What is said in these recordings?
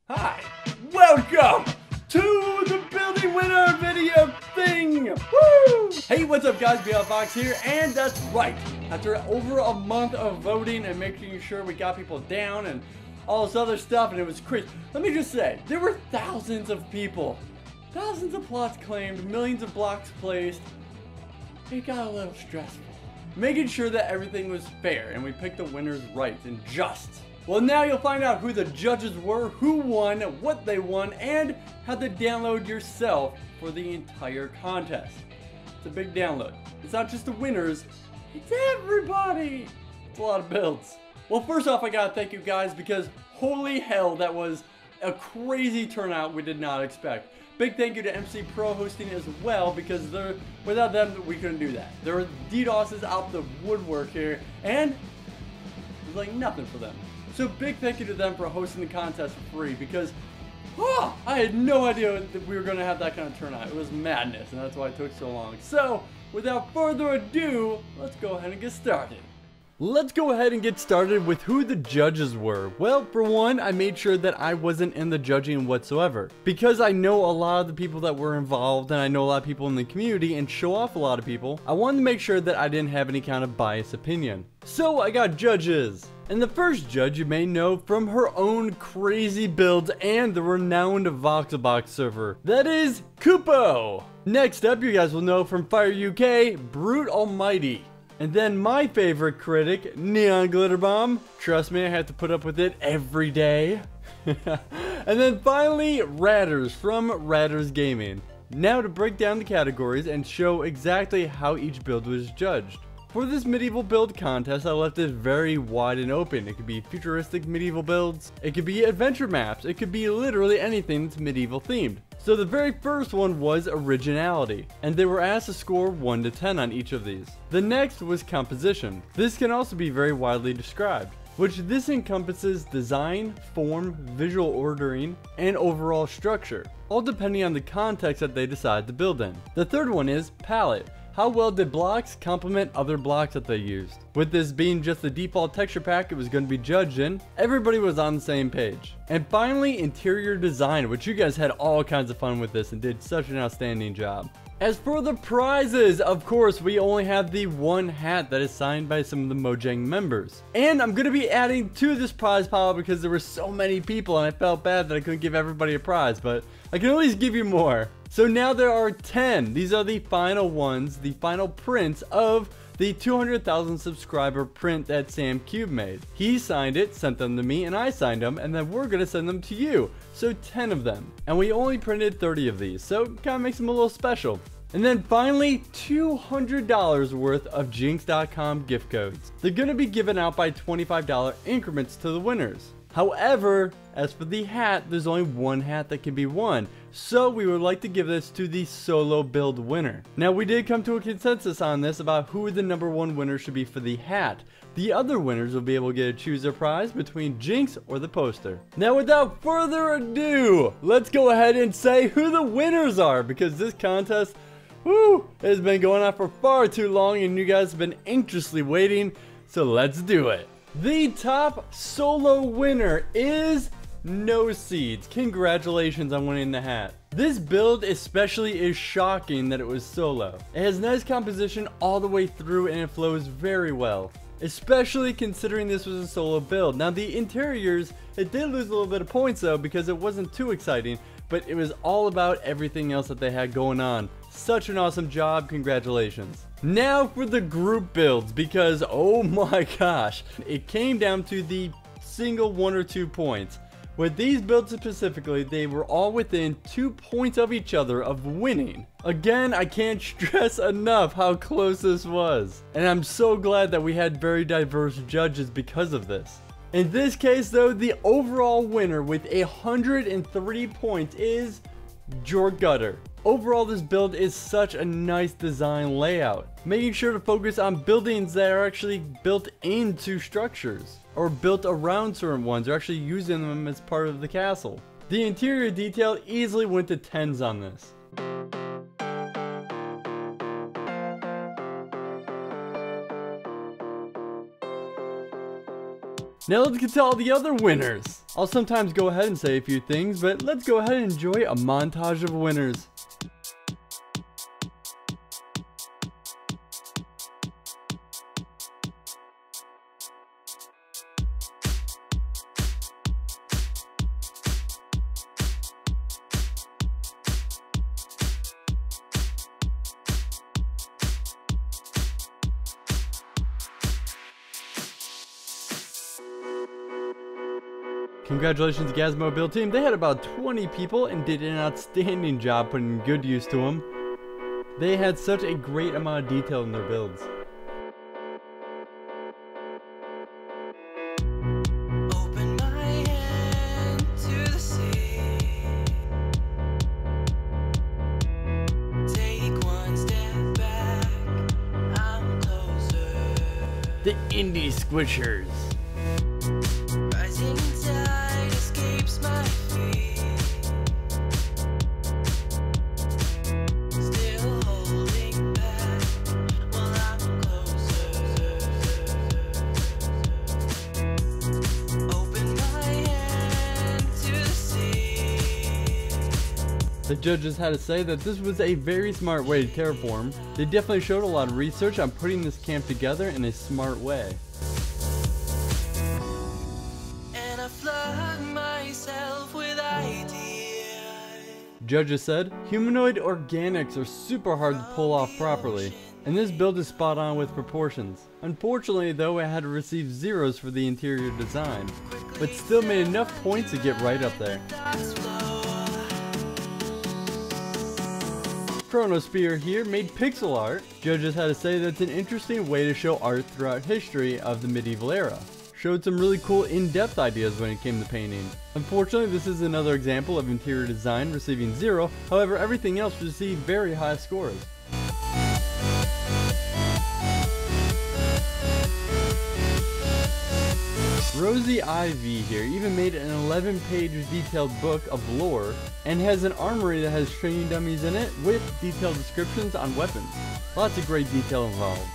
Hi, welcome to the building winner video thing. Woo! Hey, what's up guys, Bebop here, and that's right. After over a month of voting and making sure we got people down and all this other stuff, and it was crazy. Let me just say, there were thousands of people. Thousands of plots claimed, millions of blocks placed. It got a little stressful. Making sure that everything was fair and we picked the winners right and just. Well, now you'll find out who the judges were, who won, what they won, and how to download yourself for the entire contest. It's a big download. It's not just the winners, it's everybody. It's a lot of builds. Well, first off, I gotta thank you guys because holy hell, that was a crazy turnout we did not expect. Big thank you to MC Pro hosting as well, because without them we couldn't do that. There were DDoSes out the woodwork here, and it was like nothing for them. So big thank you to them for hosting the contest for free, because I had no idea that we were going to have that kind of turnout. It was madness, and that's why it took so long. So without further ado, let's go ahead and get started. Let's go ahead and get started with who the judges were. Well, for one, I made sure that I wasn't in the judging whatsoever. Because I know a lot of the people that were involved and I know a lot of people in the community and show off a lot of people, I wanted to make sure that I didn't have any kind of biased opinion. So I got judges. And the first judge you may know from her own crazy builds and the renowned Voxelbox server. That is Kupo. Next up, you guys will know from Fire UK, Brute Almighty. And then my favorite critic, Neon Glitter Bomb. Trust me, I have to put up with it every day. And then finally, Radders from Radders Gaming. Now to break down the categories and show exactly how each build was judged. For this medieval build contest, I left it very wide and open. It could be futuristic medieval builds, it could be adventure maps, it could be literally anything that's medieval themed. So the very first one was Originality, and they were asked to score 1 to 10 on each of these. The next was Composition. This can also be very widely described, which this encompasses design, form, visual ordering, and overall structure, all depending on the context that they decide to build in. The third one is Palette. How well did blocks complement other blocks that they used? With this being just the default texture pack it was going to be judged in, everybody was on the same page. And finally, interior design, which you guys had all kinds of fun with this and did such an outstanding job. As for the prizes, of course, we only have the one hat that is signed by some of the Mojang members. And I'm going to be adding to this prize pile because there were so many people and I felt bad that I couldn't give everybody a prize, but I can at least give you more. So now there are 10. These are the final ones, the final prints of the 200,000 subscriber print that Sam Cube made. He signed it, sent them to me, and I signed them, and then we're gonna send them to you. So 10 of them. And we only printed 30 of these, so it kinda makes them a little special. And then finally, $200 worth of Jinx.com gift codes. They're gonna be given out by $25 increments to the winners. However, as for the hat, there's only one hat that can be won, so we would like to give this to the solo build winner. Now we did come to a consensus on this about who the #1 winner should be for the hat. The other winners will be able to get to choose their prize between Jinx or the poster. Now without further ado, let's go ahead and say who the winners are, because this contest, has been going on for far too long and you guys have been anxiously waiting, so let's do it. The top solo winner is No Seeds. Congratulations on winning the hat. This build especially is shocking that it was solo. It has nice composition all the way through and it flows very well, especially considering this was a solo build. Now the interiors, it did lose a little bit of points though because it wasn't too exciting, but it was all about everything else that they had going on. Such an awesome job, congratulations. Now for the group builds, because oh my gosh, it came down to the single 1 or 2 points. With these builds specifically, they were all within 2 points of each other of winning. Again, I can't stress enough how close this was. And I'm so glad that we had very diverse judges because of this. In this case though, the overall winner with 103 points is Jorg Gutter. Overall, this build is such a nice design layout, making sure to focus on buildings that are actually built into structures, or built around certain ones, or actually using them as part of the castle. The interior detail easily went to 10s on this. Now let's get to all the other winners. I'll sometimes go ahead and say a few things, but let's go ahead and enjoy a montage of winners. Congratulations to Gazmo Build Team. They had about 20 people and did an outstanding job putting good use to them. They had such a great amount of detail in their builds. Open my hand to the sea. Take one step back, I'm closer. The Indie Squishers. Rising tide escapes my feet. Still holding back while I'm closer. Open my hand to the sea. The judges had to say that this was a very smart way to terraform. They definitely showed a lot of research on putting this camp together in a smart way. I flood myself with ideas. Judges said, humanoid organics are super hard to pull off properly, and this build is spot on with proportions. Unfortunately though, it had to receive zeros for the interior design, but still made enough points to get right up there. Chronosphere here made pixel art. Judges had to say that's an interesting way to show art throughout history of the medieval era. Showed some really cool in-depth ideas when it came to painting. Unfortunately, this is another example of interior design receiving 0, however everything else received very high scores. Rosie Ivy here even made an 11-page detailed book of lore and has an armory that has training dummies in it with detailed descriptions on weapons. Lots of great detail involved.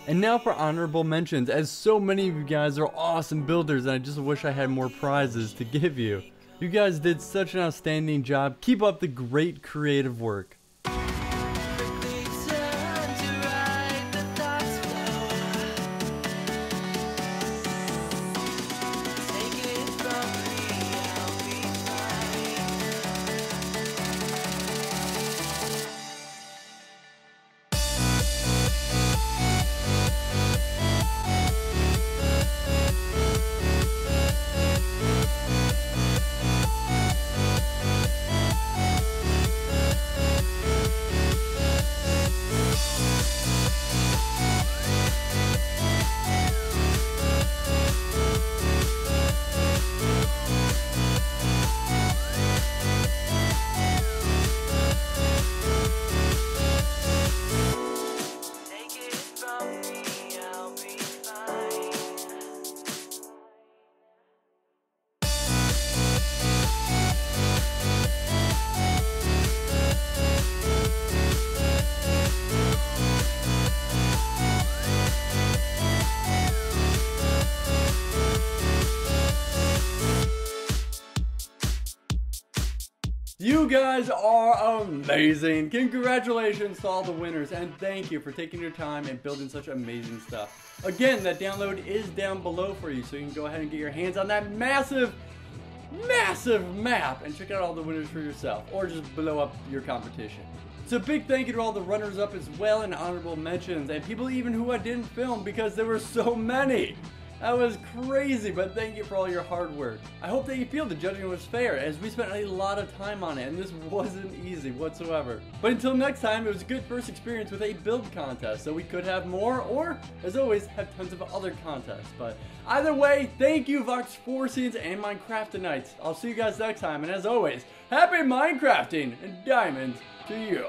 And now for honorable mentions, as so many of you guys are awesome builders and I just wish I had more prizes to give you. You guys did such an outstanding job. Keep up the great creative work. You guys are amazing. Congratulations to all the winners and thank you for taking your time and building such amazing stuff. Again, that download is down below for you, so you can go ahead and get your hands on that massive map and check out all the winners for yourself, or just blow up your competition. So big thank you to all the runners-up as well, and honorable mentions, and people even who I didn't film because there were so many. That was crazy, but thank you for all your hard work. I hope that you feel the judging was fair, as we spent a lot of time on it, and this wasn't easy whatsoever. But until next time, it was a good first experience with a build contest, so we could have more, or, as always, have tons of other contests. But either way, thank you, Vox Forceans and Minecraftonites. I'll see you guys next time, and as always, happy Minecrafting and diamonds to you.